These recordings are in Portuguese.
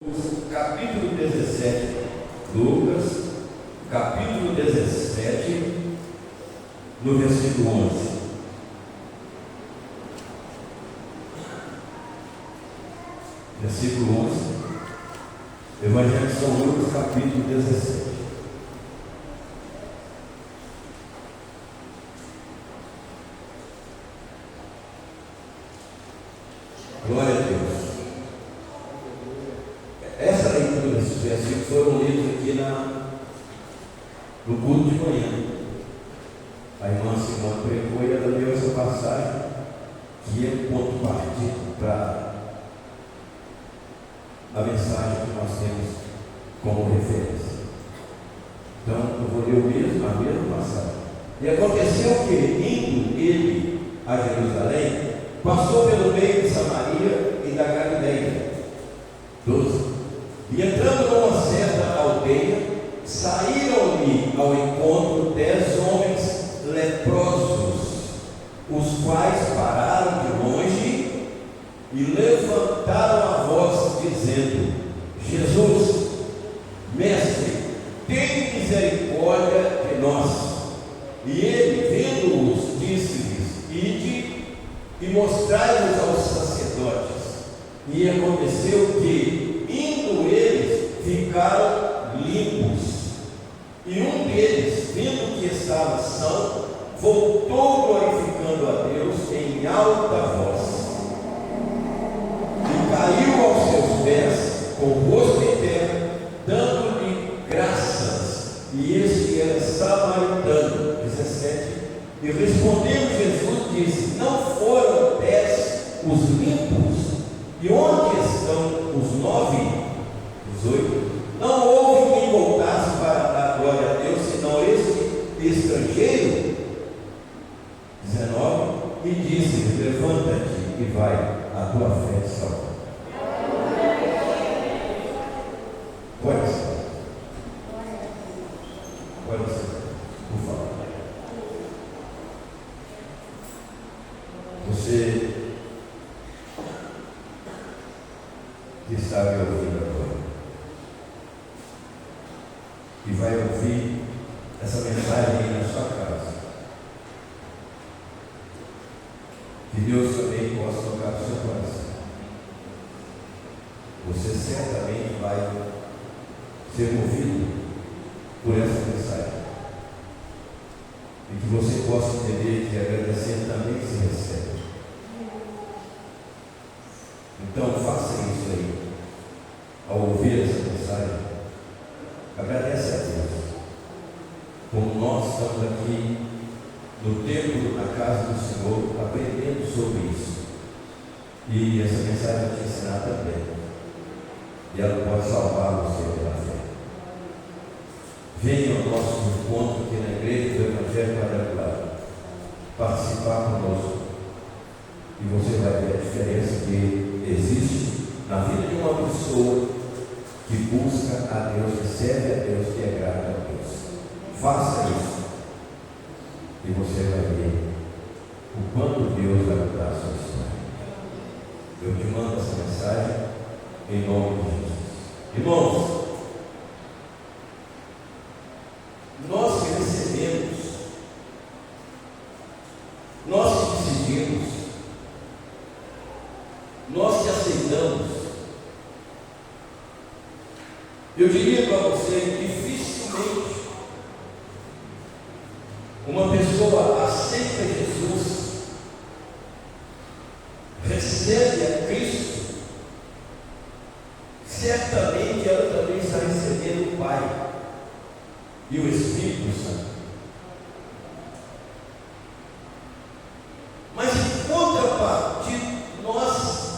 Capítulo 17, Lucas, capítulo 17, no versículo 11. Versículo 11, Evangelho de São Lucas, capítulo 17. Glória a Deus. Essa leitura desses versículos foram lidos aqui no culto de manhã. A irmã Simone pregou e ela deu essa passagem que é um ponto partido para a mensagem que nós temos como referência. Então eu vou ler a mesma passagem. E aconteceu que, indo ele a Jerusalém, passou pelo meio de Samaria e da Galileia. 12. E entrando numa certa aldeia, saíram-lhe ao encontro 10 homens leprosos, os quais pararam de longe e levantaram a voz, dizendo: Jesus, Mestre, tem misericórdia de nós. E ele, vendo-os, disse-lhes: Ide e mostrai-vos aos sacerdotes. E aconteceu que, indo eles, ficaram limpos. E um deles, vendo que estava são, voltou glorificando a Deus em alta voz, e caiu aos seus pés, com o rosto em terra, dando-lhe graças. E este era samaritano. 17. E respondendo Jesus, disse: Não foram 10 os limpos? E onde estão os 9? 18. Não houve quem voltasse para dar glória a Deus, senão este estrangeiro. 19. E disse: Levanta-te e vai, a tua fé te salva. Pode ser. Pode ser, por favor. Você que está me ouvindo agora e vai ouvir essa mensagem aí na sua casa, que Deus também possa tocar no seu coração. Você certamente vai ser movido por essa mensagem, e que você possa entender que agradecer também se recebe. Então faça isso aí. Ao ouvir essa mensagem, agradece a Deus. Como nós estamos aqui no templo, na casa do Senhor, aprendendo sobre isso, e essa mensagem vai te ensinar também, e ela pode salvar você pela fé. Venha ao nosso encontro aqui na igreja do Evangelho Quadrangular, participar conosco, e você vai ver a diferença que existe na vida de uma pessoa que busca a Deus, que serve a Deus, que agrada a Deus. Faça isso, e você vai ver o quanto Deus vai mudar a sua história. Eu te mando essa mensagem em nome de Jesus. Irmãos, nós que recebemos, nós que decidimos, nós que aceitamos, eu diria para você que dificilmente uma pessoa aceita Jesus, recebe a Cristo, certamente ela também está recebendo o Pai e o Espírito Santo. Mas em contrapartida, nós,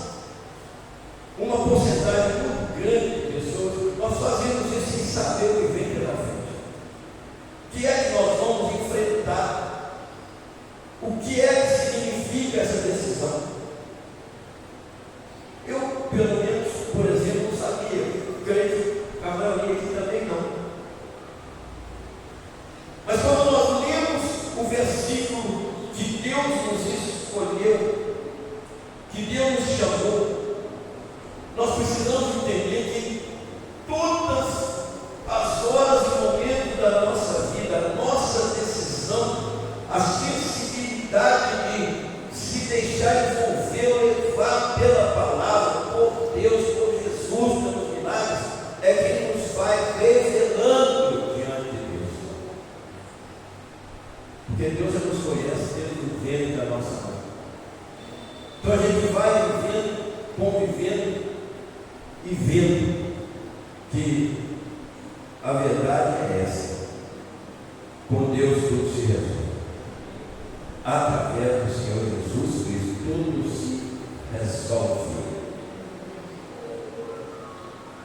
uma porcentagem muito grande de pessoas, nós fazemos isso sem saber o que vem pela frente. O que é que nós vamos enfrentar? O que é que significa essa decisão? Eu, pelo menos, por exemplo, não sabia. Creio que a maioria aqui também não. Então a gente vai vivendo, convivendo e vendo que a verdade é essa: com Deus tudo se resolve. Através do Senhor Jesus Cristo, tudo se resolve.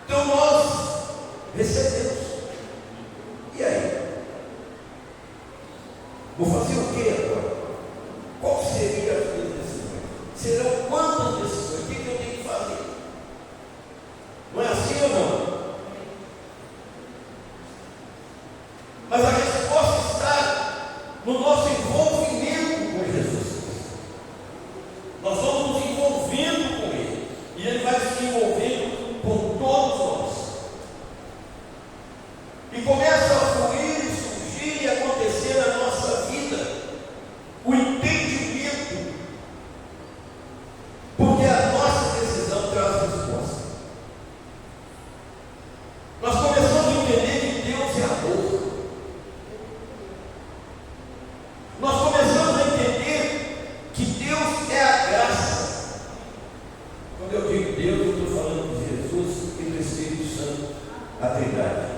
Então nós recebemos. E aí? Vou fazer o que agora? Qual seria as minhas decisões? Serão quantas decisões? O que eu tenho que fazer? Não é assim ou não? Mas a resposta está no nosso envolvimento com Jesus. Nós vamos nos envolvendo com Ele, e Ele vai se envolvendo com todos nós. E começa a fluir e surgir e acontecer na nossa vida o entendimento, porque a nossa decisão traz resposta. Nós começamos a entender que Deus é amor. Nós começamos a entender que Deus é a graça. Quando eu digo Deus, eu estou falando de Jesus e do Espírito Santo, a Trindade.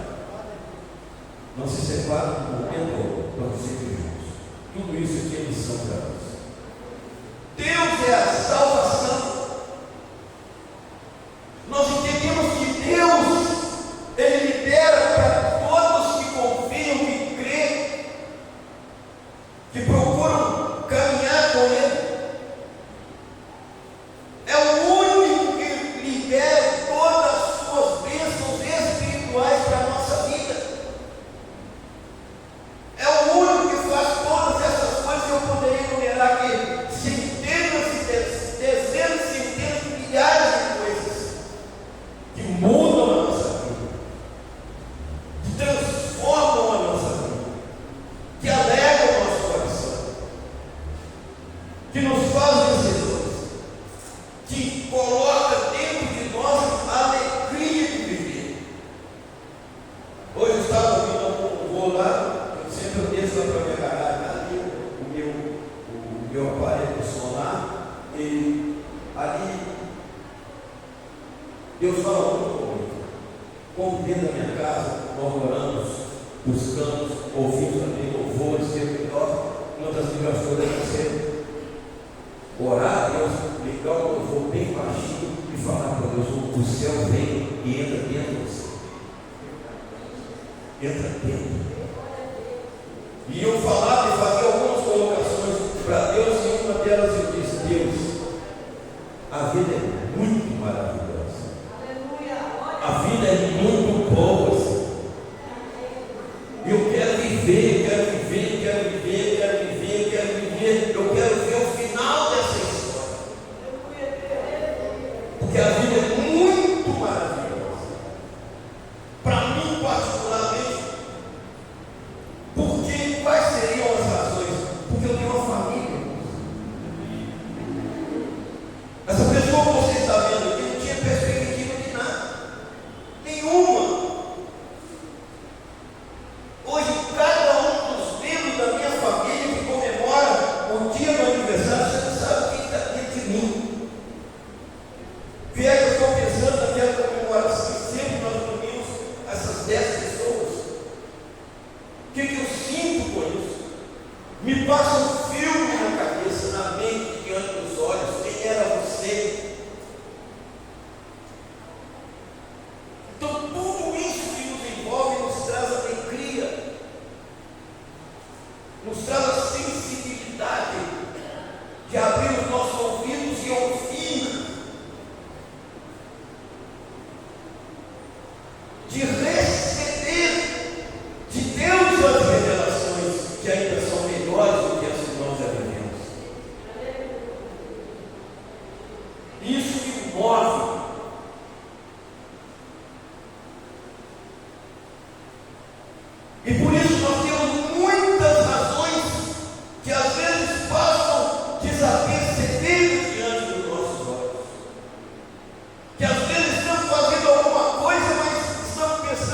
Não se separam do momento, estão sempre juntos. Tudo isso aqui é missão para nós. Deus é a salvação. Nós entendemos que Deus, Ele libera para todos que confiam, que creem, que procuram caminhar com Ele. É o único que libera todas as suas bênçãos espirituais para a nossa vida. É o único que faz todas essas coisas. Eu poderia enumerar aqui centenas e dezenas, centenas de milhares de coisas que mudam a nossa vida, que transformam a nossa vida, que alegram o nosso coração, que nos fazem vencedores, que coloca dentro de nós a alegria de viver. Hoje eu estava ouvindo um voo lá. Sempre eu desço lá para a minha garagem, ali o meu aparelho de sonar, e ali Deus fala muito comigo. Como dentro da minha casa, nós oramos, buscamos, ouvimos também louvores, sempre nós, uma das minhas coisas é você orar a Deus, ligar o louvor bem baixinho e falar para Deus: o céu vem e entra dentro de você. Entra dentro. E eu falava e fazia algumas colocações para Deus, e uma delas eu disse: Deus, a vida é muito maravilhosa. A vida é muito boa. Eu quero viver, eu quero viver, eu quero viver, eu quero viver, eu quero viver. Eu quero ver o final dessa história. Porque a vida é muito maravilhosa. Para mim, particularmente. Porque quais seriam as razões? Porque eu tenho uma família. Essa pessoa que você está vendo aqui não tinha perspectiva de nada, nenhuma. Hoje, cada um dos membros da minha família que comemora o dia do aniversário, você não sabe quem está dentro de mim. Que é que eu estou pensando naquela comemoração? Sempre nós reunimos essas 10 pessoas. O que eu sinto com isso? Me passa um filme na cabeça, na mente, diante dos olhos. Quem era você? Então tudo isso que nos envolve nos traz alegria, nos traz a sensibilidade de abrir os nossos ouvidos e ouvir, de receber de Deus as revelações que ainda são melhores do que as que nós já vivemos. Isso que move. E por isso nós temos muitas razões que às vezes passam desapercebidas diante dos nossos olhos. Que às vezes estamos fazendo alguma coisa, mas estamos pensando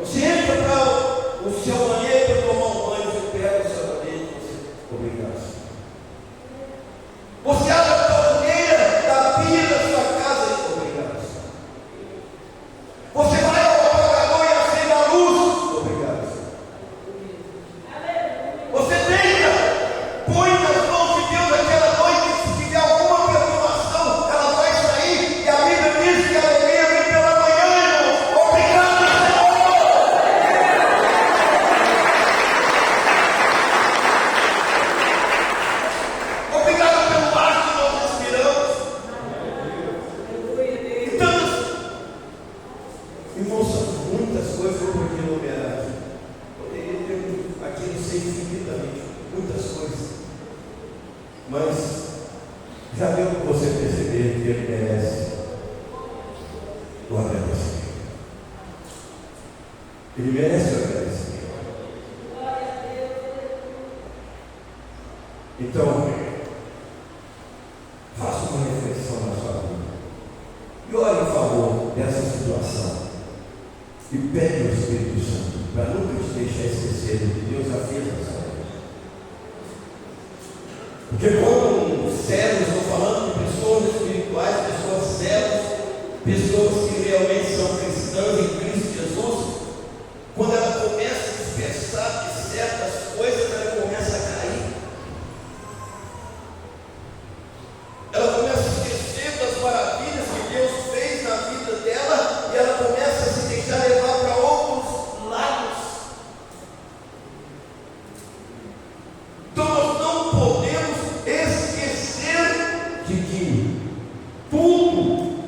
Você entra para o seu banheiro para tomar um banho, você pega o seu banheiro, você obrigado. Você abre a torneira da pia da sua casa, obrigado. Você vai ao apagador e acende a luz, obrigado. Você deita, põe nas mãos de Deus aquela noite, se tiver alguma perturbação, ela vai sair, e a Bíblia diz que a alegria vem pela manhã, irmão. Obrigado, Senhor. Obrigado pelo ar que nós respiramos. Então, irmãos, são muitas coisas que eu poderia enumerar aqui. Poderia ter aqui, não sei infinitamente, muitas coisas. Mas já deu para você perceber que ele merece o agradecimento. Ele merece o agradecimento. Então, faça uma reflexão na sua vida e ore em favor dessa situação e pede ao Espírito Santo para nunca te deixar esquecer do que Deus já fez na sua vida. Porque quando servos, estou falando de pessoas espirituais, pessoas servas, pessoas que realmente são cristãs em Cristo Jesus, quando ela começa a dispersar de certas coisas, ela começa a cair. Ela começa a esquecer das maravilhas que Deus fez na vida dela e ela começa a se deixar levar para outros lados. Então nós não podemos esquecer de que tudo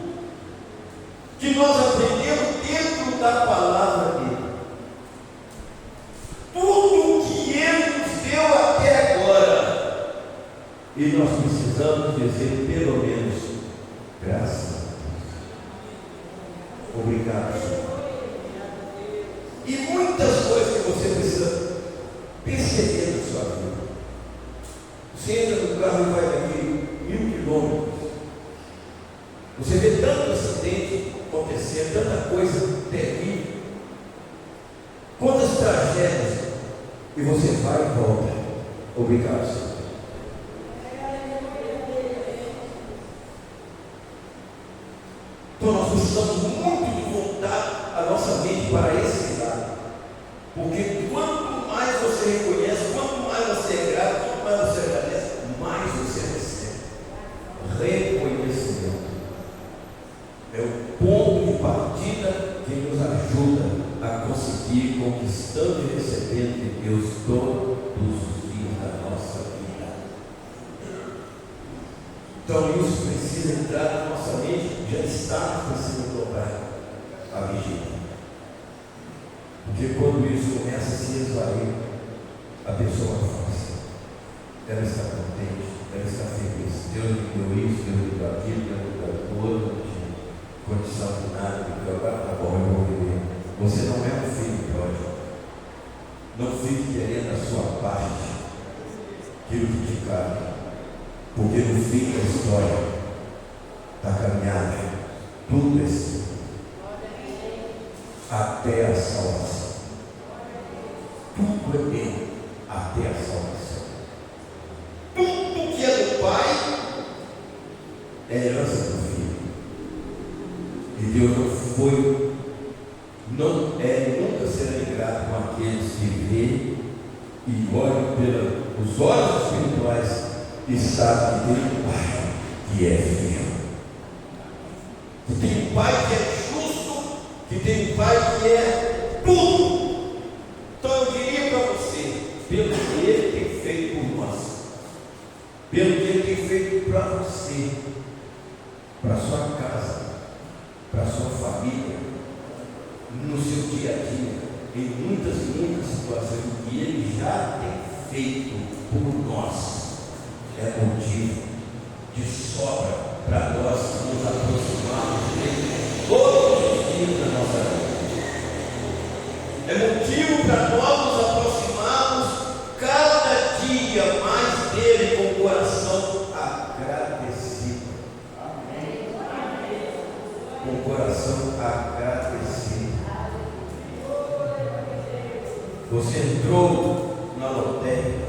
que nós aprendemos dentro da palavra dele, tudo que ele nos deu até agora, e nós precisamos dizer pelo menos graças a Deus. Obrigado, Senhor. E muitas coisas que você precisa perceber na sua vida. Você entra no carro e vai daqui 1000 quilômetros. Você vê tanto acidente acontecer, tanta coisa terrível, quantas tragédias, e você vai e volta. Obrigado, Senhor. Então nós precisamos muito de voltar a nossa mente para esse lado, porque quanto mais você reconhece, quanto mais você é grato, quanto mais você agradece, mais você recebe. Reconhecimento é o ponto de partida que nos ajuda a conseguir conquistando e recebendo de Deus todos os dias da nossa vida. Então isso precisa entrar na nossa mente, já está precisando dobrar a vigília. Porque quando isso começa a se esvair, a pessoa fala assim, ela está contente, ela está feliz. Deus me deu isso, Deus me deu aquilo, Deus me deu aquilo, não tinha condição de nada, porque agora está bom, eu vou viver. Você não é um filho pródigo. Não fique querendo a sua parte, aquilo que te cabe. Porque no fim da história, da caminhada, tudo é seu, até a salvação. Tudo é meu, até a salvação. Tudo que é do Pai é herança do Filho. E Deus nunca será ingrato com aqueles que vê e olham pelos olhos espirituais e sabe que tem um Pai que é fiel, que tem um Pai que é justo, que tem um Pai que é tudo. Então eu diria para você, pelo que Ele tem feito por nós, pelo que Ele tem feito para você, para a sua casa, para a sua família, no seu dia a dia, em muitas situações, que Ele já tem feito por nós, é motivo de sobra para nós nos aproximarmos dele todos os dias da nossa vida. É motivo para nós nos aproximarmos cada dia mais dele com o coração agradecido. Com o coração agradecido. Você entrou na lotérica,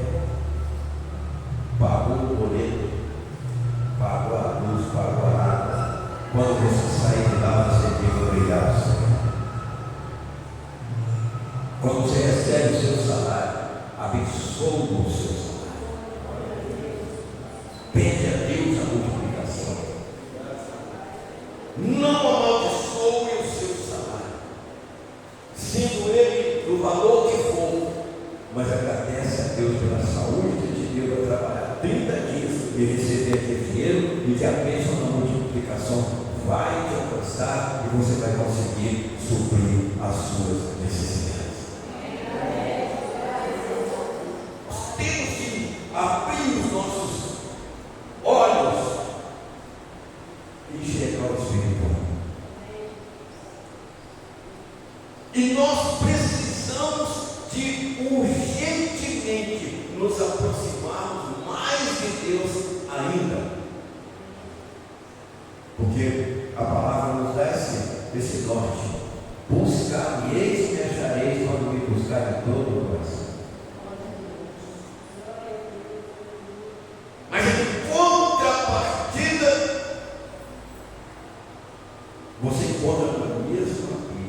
pagou o boleto, pagou a luz, pagou a água. Quando você sair de lá, você diz obrigado, Senhor. Quando você recebe o seu salário, abençoa o seu salário. Pede a Deus a multiplicação. Não amaldiçoe o seu salário, sendo ele do valor que for, mas agradece a Deus pela saúde que te deu para trabalhar 30 dias e receber aquele dinheiro, e que a bênção da multiplicação vai te alcançar e você vai conseguir suprir as suas necessidades. Nós temos que abrir os nossos olhos e enxergar o espiritual. E nós precisamos de urgentemente nos aproximarmos mais de Deus ainda. Porque a palavra nos dá esse norte. Buscar-me-eis e me achareis quando me buscar de todo o coração. Mas em contrapartida, você encontra no mesmo aqui,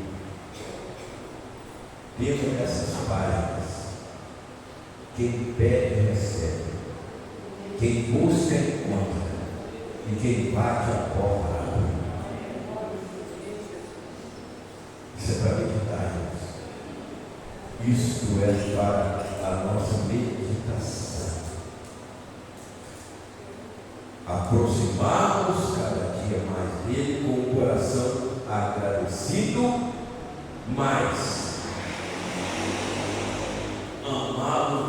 dentro dessas páginas, quem pede recebe, quem busca encontra, e quem bate a porta abre. Isso é para meditar, isto é para a nossa meditação. Aproximarmos cada dia mais dele com o coração agradecido, mas amá-lo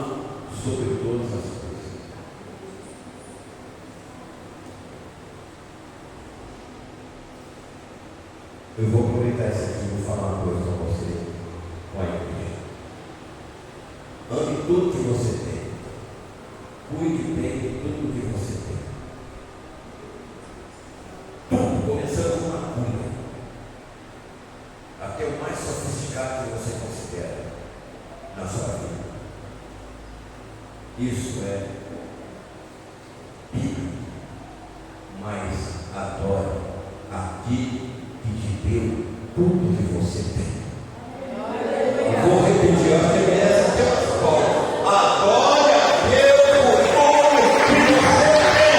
sobre todas as coisas. Eu vou aproveitar isso aqui e vou falar uma coisa para você, com a igreja. Ame tudo que você tem. Cuide bem de tudo que você tem. Tudo, começando com a cura, até o mais sofisticado que você considera na sua vida. Isso é Bíblia. Mas adore aquele que te deu tudo que você tem. Eu vou repetir, acho que essa aqui é a escola. Adore a Deus por tudo que você tem.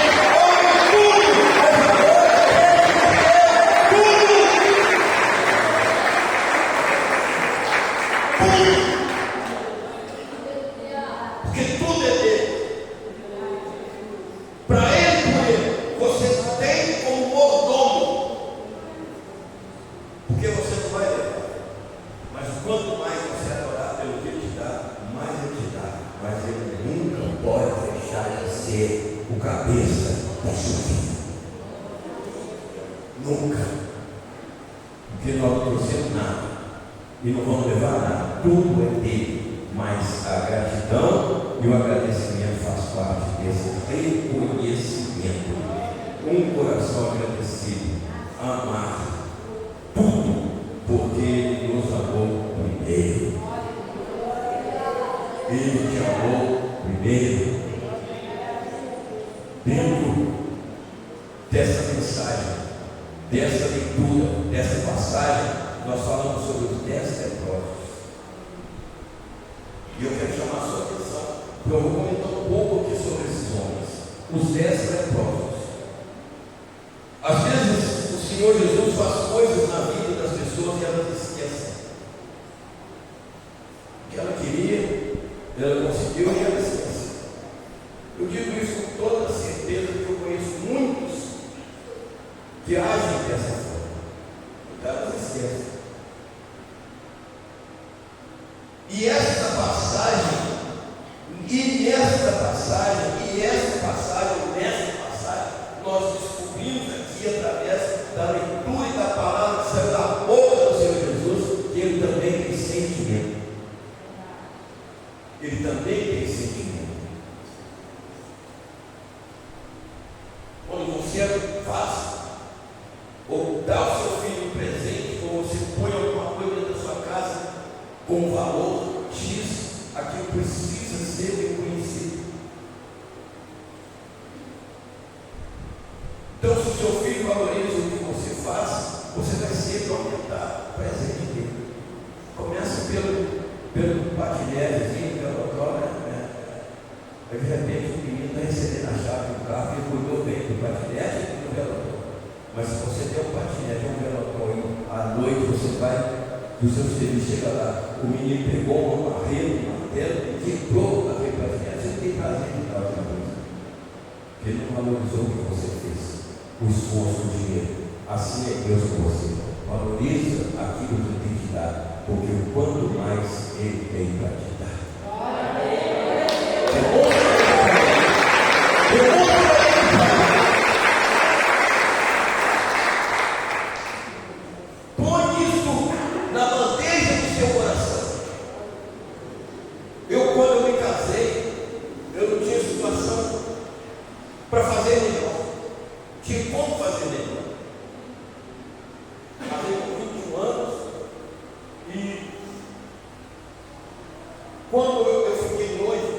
Porque tudo é dele. Para ele, por ele, você tem como mordomo. Porque você não vai levar. Mas quanto mais você adorar pelo que ele te dá, mais ele te dá. Mas ele nunca pode deixar de ser o cabeça da sua vida. Nunca. Porque nós não trouxemos nada. E não vamos levar nada. Tudo é dele. Mas a gratidão e o agradecimento faz parte desse reconhecimento. Um coração agradecido. Amar tudo, porque ele nos amou primeiro. Ele te amou primeiro. Dentro dessa mensagem, dessa leitura, dessa passagem, nós falamos sobre os 10 leprosos. E eu quero chamar a sua atenção, porque eu vou comentar um pouco aqui sobre esses homens. Os 10 leprosos. Às vezes o Senhor Jesus faz coisas na vida das pessoas e elas esquecem. O que ela queria, ela conseguiu e ela esquece. Eu digo isso com toda certeza, porque eu conheço muitos que agem dessa forma. Então elas esquecem. E esta passagem, nós descobrimos aqui através da leitura e da palavra que saiu da boca do Senhor Jesus, que ele também tem sentimento. Ele também tem sentimento. Quando você faz ou dá ao seu filho um presente, ou você põe alguma coisa dentro da sua casa com um valor X, aumentar o presente dele. Começa pelo patinetezinho, pela outra, né? Aí de repente o menino está recebendo a chave do carro e cuidou bem do patinete e do relatório. Mas se você tem um patinete ou um relatório, à noite você vai do seu serviço, chega lá, o menino pegou uma barreira, um martelo e quebrou aquele patinete, você tem prazer de dar outra coisa. Porque ele não valorizou o que você fez, o esforço, o dinheiro. Assim é Deus com você. Valoriza aquilo que tem te dado, porque quanto mais Ele tem para te dar. Põe isso na bandeja do seu coração. Quando eu me casei, eu não tinha situação para fazer melhor. Tinha como fazer melhor. Casei com 21 anos e quando eu fiquei noivo,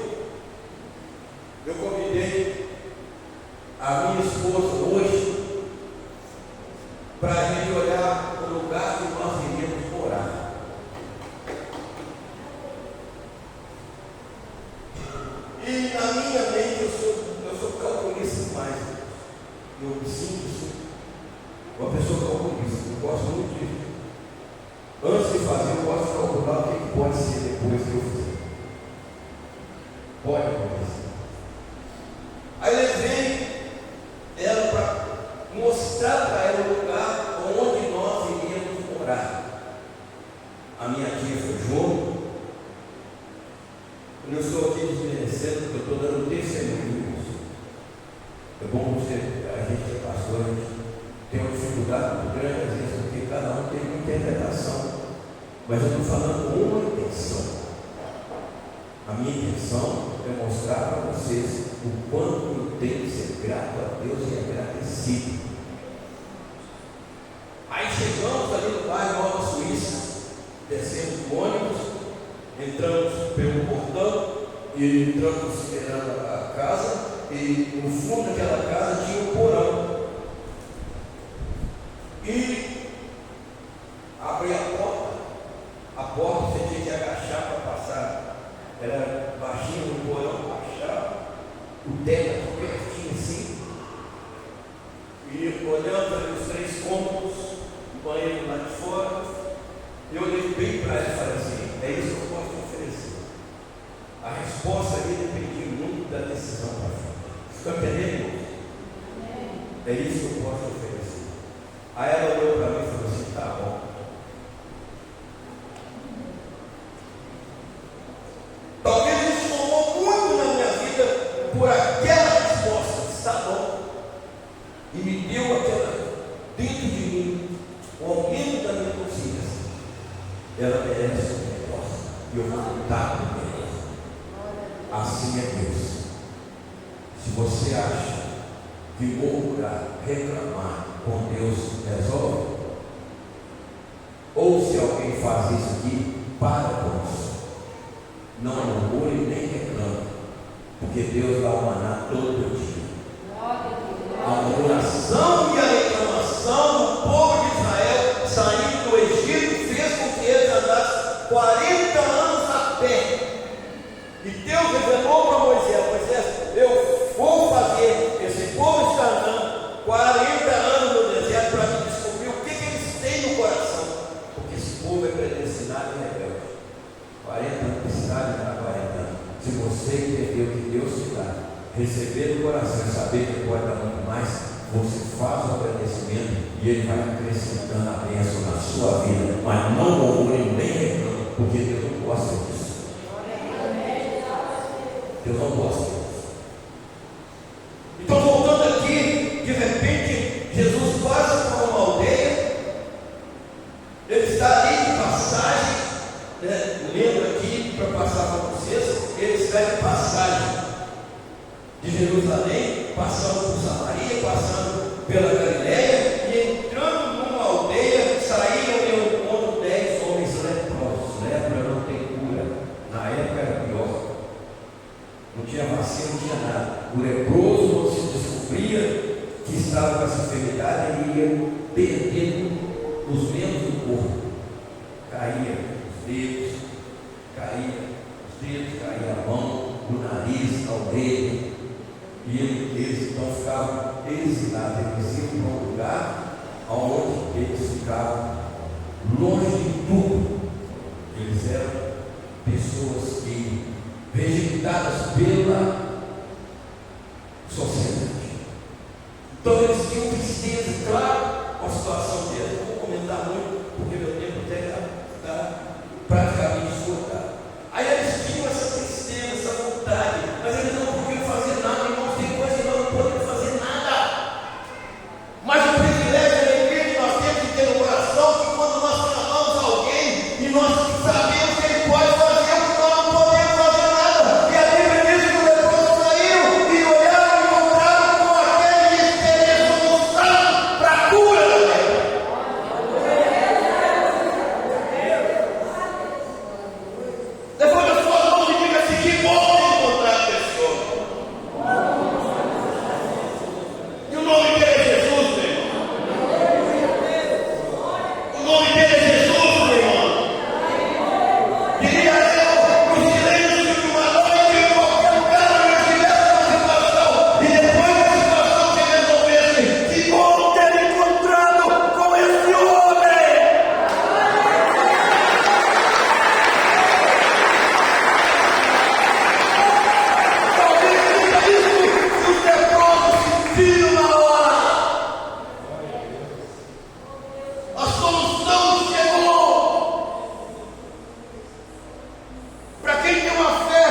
eu convidei a minha esposa hoje para a gente olhar o lugar que nós iríamos morar. E na minha mente eu sou calculista demais. Eu me sinto uma pessoa calculista. Eu gosto muito disso. Antes de fazer, eu gosto de calcular o que pode ser depois que eu fizer. Pode acontecer. Aí levei ela para mostrar para ela o lugar onde nós iríamos morar. A minha tia foi junto. Eu não estou aqui desmerecendo, porque eu estou dando testemunho disso. É bom você, a gente é pastor, a gente tem uma dificuldade muito grande, às vezes, porque cada um tem uma interpretação. Mas eu estou falando com uma intenção. A minha intenção é mostrar para vocês o quanto eu tenho que ser grato a Deus e agradecido. Aí chegamos ali no bairro Nova Suíça, descemos do ônibus, entramos pelo portão e entramos esperando a casa, e no fundo daquela casa tinha um porão. E abri a porta você tinha que agachar para passar. Era baixinho no porão, baixar, o teto pertinho assim. E olhando ali os 3 cômodos, o banheiro lá de fora, eu olhei bem para ela e falei assim: é isso que eu posso te oferecer. A resposta ali dependia muito da decisão para frente. Estão entendendo? É isso que eu posso te oferecer. Aí ela olhou para mim e falou assim: tá bom. Talvez isso somou muito na minha vida por aquela resposta. Está bom. E me deu aquela, dentro de mim, o aumento da minha consciência. Ela merece o melhor. E eu vou lutar por melhor. Assim é Deus. Se você acha que murmurar, reclamar com Deus resolve, ou se alguém faz isso aqui, para com isso. Não murmure nem reclame, porque Deus dá o maná todo dia. A murmuração e a reclamação do povo de Israel saindo do Egito fez com que eles andassem 40 anos a pé. E Deus revelou para Moisés: Moisés, eu vou fazer esse povo estar andando 40 anos no deserto para me descobrir o que eles têm no coração, porque esse povo é predestinado e rebelde. 40 anos de cidade para 40 anos. Se você entender o que Deus te dá, receber no coração e saber que pode dar muito mais, você faz o agradecimento e Ele vai acrescentando a bênção na sua vida. Mas não murmure nem reclame, porque Deus não gosta disso. Deus não gosta disso. Então, voltando aqui, de repente, Jesus passa por uma aldeia, ele está ali de passagem, né? Lembro aqui, para passar para vocês, ele está de passagem de Jerusalém, passando por Samaria, passando pela Galileia, e entrando numa aldeia, saíram e encontram 10 homens leprosos. Lepra não tem cura, na época era pior. Não tinha vacina, não tinha nada. O leproso, quando se descobria que estava com essa enfermidade, ele ia perdendo os membros do caía os dedos, caía a mão, o nariz, a orelha. E eles então ficavam exilados, eles iam para um lugar onde eles ficavam longe de tudo. Eles eram pessoas que rejeitadas pela sociedade. Então eles tinham tristeza, claro, uma situação dessa. Não vou comentar muito, porque meu tempo até está praticamente esgotado. Aí eles tinham essa tristeza, essa vontade, mas eles não podiam fazer nada. Irmãos, tem coisa que nós não podemos fazer nada. Mas o privilégio, a alegria que nós temos de ter no coração, que quando nós amamos alguém e nós sabemos que ele pode fazer o que nós não podemos fazer nada. E a Bíblia diz que os leprosos saíram e olharam e encontraram com aquele que teria solução para a cura da lepra. Depois das suas mãos e diga assim: que bom ter encontrado esse homem. E o nome dele é Jesus, meu irmão. O nome dele é Jesus, meu irmão. Diria eu, no silêncio de uma noite, em qualquer lugar onde eu estivesse numa situação, e depois da situação se resolvesse, que bom ter encontrado com esse homem. Talvez seja isso que os leprosos sentiram na hora. A solução chegou. Para quem tem uma fé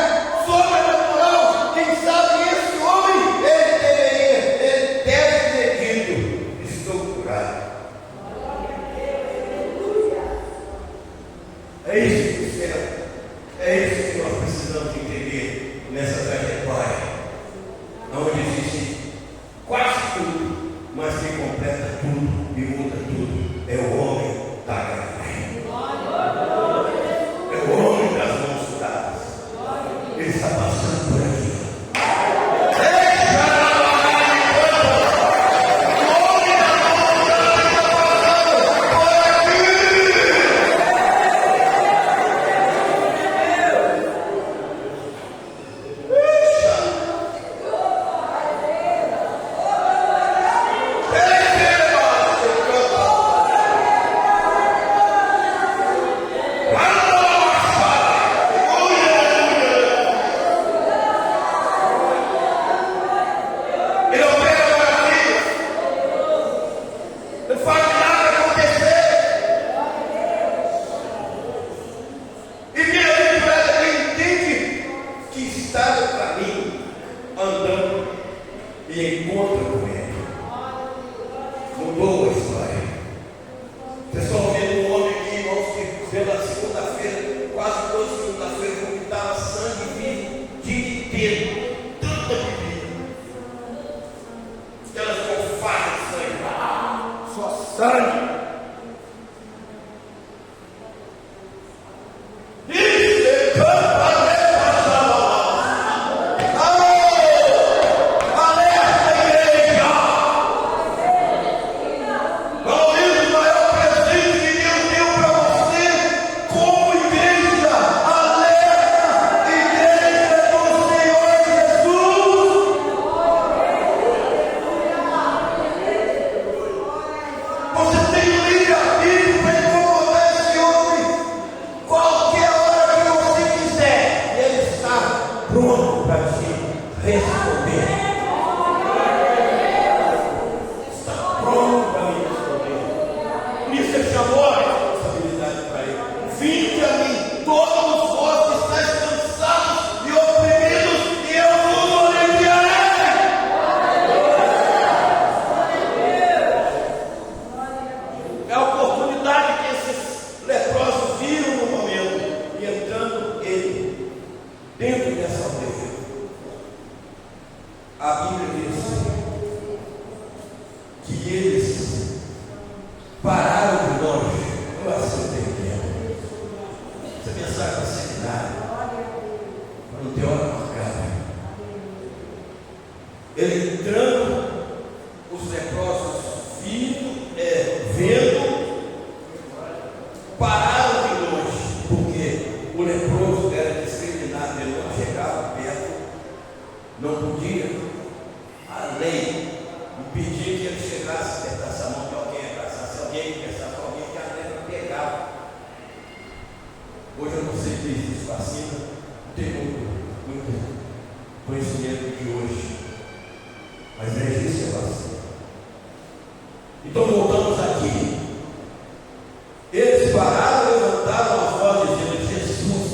sobrenatural, quem sabe esse homem, ele deve ter dito: estou curado. É isso que será. É isso que nós precisamos entender nessa trajetória, onde existe quase tudo, mas quem completa tudo e muda tudo é o homem da Galileia. É o homem das mãos curadas. Ele está passando por aqui. Ele opera maravilhas. Ele faz nada acontecer. E bem-aventurado quem entende que está no caminho, andando e encontra com ele. Mudou a história. Vocês estão vendo um homem aqui, irmãos, que pela segunda-feira, quase toda segunda-feira, vomitava sangue vivo, dia inteiro, tanta bebida. Aquelas golfadas de sangue, só sangue. Ele entrando, os leprosos vendo, pararam de novo. fez isso acima, não tem muito conhecimento de hoje, mas existe a vacina. Então voltamos aqui. Eles pararam, levantaram a voz dizendo: Jesus,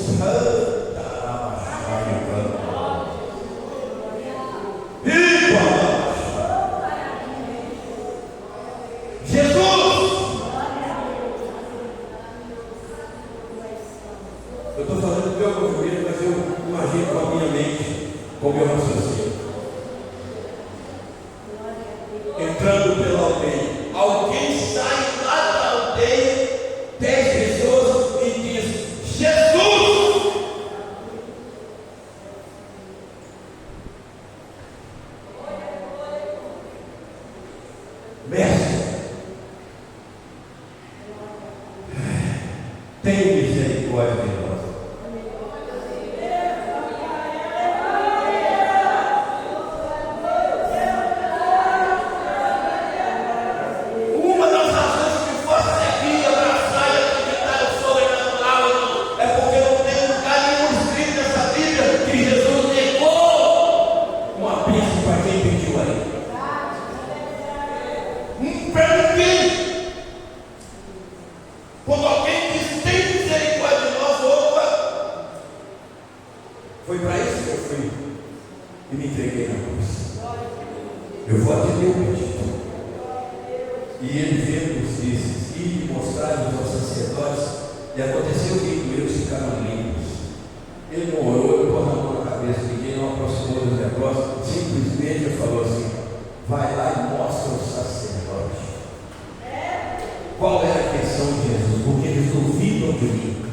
eu estou falando do meu movimento, mas eu imagino com a minha mente, com o meu raciocínio. Entrando pela aldeia. Alguém sai lá da aldeia, 10 pessoas, e diz: Jesus! Mestre, tem misericórdia de nós. Quando alguém diz tem misericórdia de nós, opa, foi para isso que eu fui e me entreguei na cruz. Eu vou atender o pedido. E ele vendo disse: e mostrar aos sacerdotes, e aconteceu que eles ficaram limpos. Ele não orou, ele pôs a mão na cabeça, ninguém não aproximou dos negócios, simplesmente ele falou assim: vai lá e mostra aos sacerdotes. Qual era a questão de Jesus? Porque eles duvidam de mim.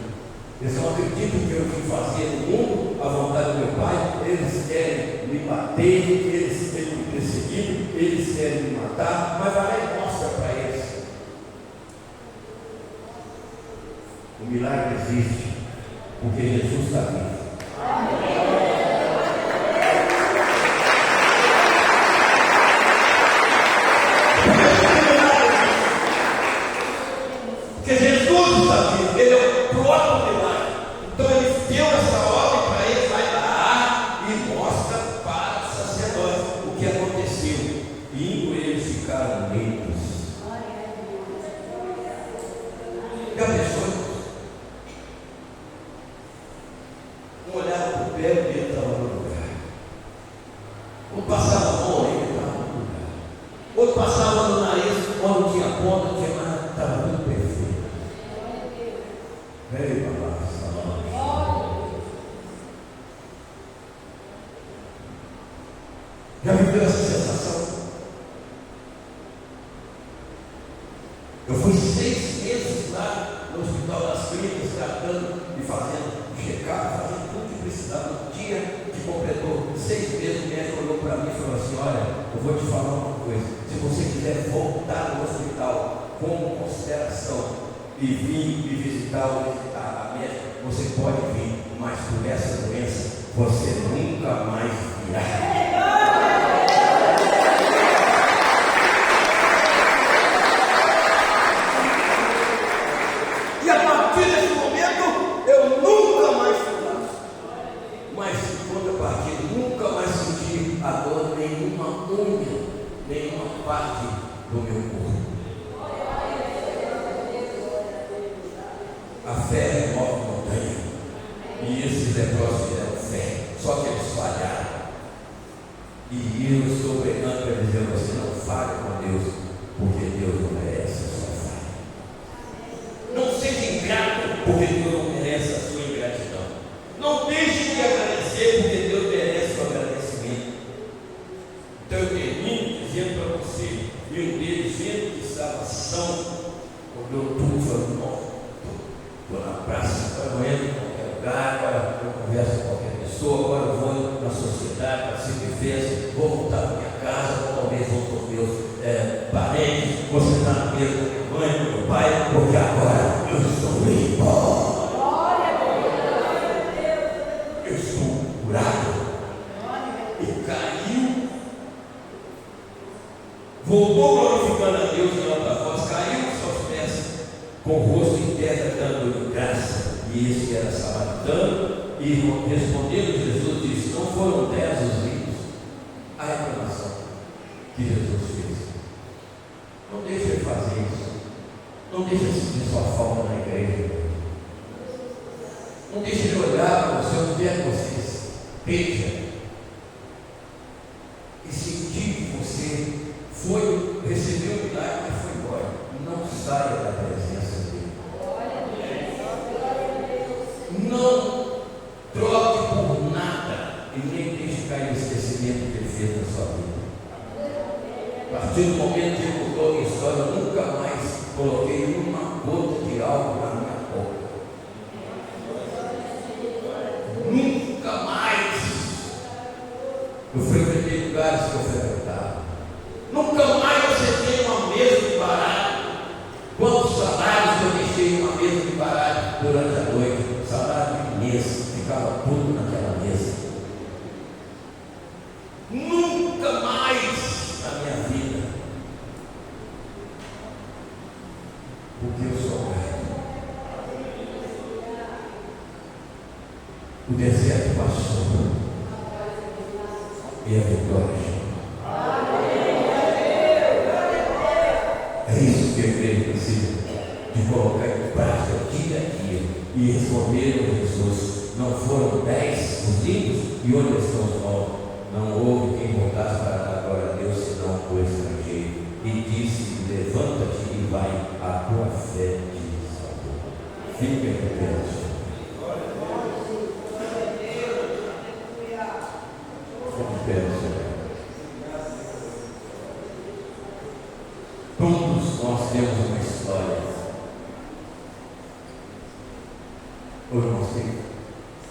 Eles não acreditam que eu vim fazer no mundo a vontade do meu Pai. Eles querem me bater, eles querem me perseguir, eles querem me matar, mas vai lá e mostra para eles. O milagre existe, porque Jesus está vivo. Ele é o próprio milagre. Então ele deu essa ordem para ele, vai lá e mostra para os sacerdotes o que aconteceu. E eles ficaram limpos. Já pensou? Um olhava para o pé e ele estava no lugar. Um passava a mão e ele estava no lugar. Outro passava no nariz, quando tinha ponta, não tinha nada, estava tudo perfeito. Ei, papai, já viveu essa sensação? Eu fui 6 meses lá no Hospital das Clínicas, tratando e fazendo check-up, fazendo tudo que precisava. No dia que completou 6 meses, o médico olhou para mim e falou assim: olha, eu vou te falar uma coisa, se você quiser voltar no hospital com consideração e vir me visitar ou visitar a médica, você pode vir, mas por essa doença você nunca mais virá. E a partir desse momento eu nunca mais fui lá. Mas quando a partir nunca mais senti a dor nenhuma unha, nenhuma parte do meu corpo. A fé move montanha. E esses leprosos fizeram fé. Só que eles falharam. E eu estou pregando para dizer: você não falha com Deus, porque Deus não merece a sua falha. Não seja ingrato, porque Deus não merece a sua ingratidão. Não deixe de agradecer, porque Deus merece o agradecimento. Então eu termino dizendo para você: e um deles, vendo que estava são, olhou tudo e falou: não. Estou na praça, estou indo em qualquer lugar, agora eu converso com qualquer pessoa, agora eu vou na sociedade para ser defesa, vou voltar para minha casa, ou talvez vou com os meus parentes, vou sentar na mesa com minha mãe, com meu pai, porque agora eu estou limpo. Eu estou curado. E caiu, voltou glorificando a Deus em alta voz, caiu aos seus pés, com o rosto em terra, dando graça, e e esse era samaritano, e respondendo Jesus disse: não foram 10 os ricos? A reclamação que Jesus fez. Não deixe de fazer isso. Não deixe de sentir sua falta na igreja. Não deixe de olhar para você onde é que você esteja e sentir que você foi, recebeu o milagre e foi embora. Não saia da presença dele. Não troque por nada e nem deixe cair o esquecimento que ele fez na sua vida. A partir do momento que ele contou a minha história, eu nunca mais coloquei uma gota de álcool na minha boca. Nunca mais eu frequentei lugares que eu frequentava. Nunca mais eu sentei uma mesa de baralho. Quantos salários eu deixei uma mesa de baralho durante a noite? Salário de mês, ficava tudo naquela mesa. Nunca mais na minha vida, porque eu sou grato. O deserto passou e a vitória chegou. É isso que a igreja precisa de colocar em prática dia a dia e responder a Jesus. Não foram 10 os ricos e onde estão os 9? Não houve quem voltasse para dar glória a Deus senão o estrangeiro. E disse: levanta-te e vai, a tua fé te salvou. Fique em pé. Todos nós temos uma história. Ô irmãos,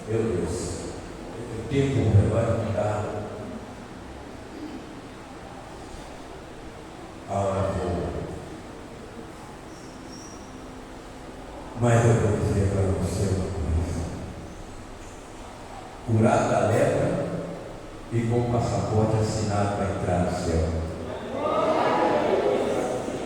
meu Deus, o tempo vai mudar. A hora boa. Mas eu vou dizer para você uma coisa: curado da lepra e com o passaporte assinado para entrar no céu.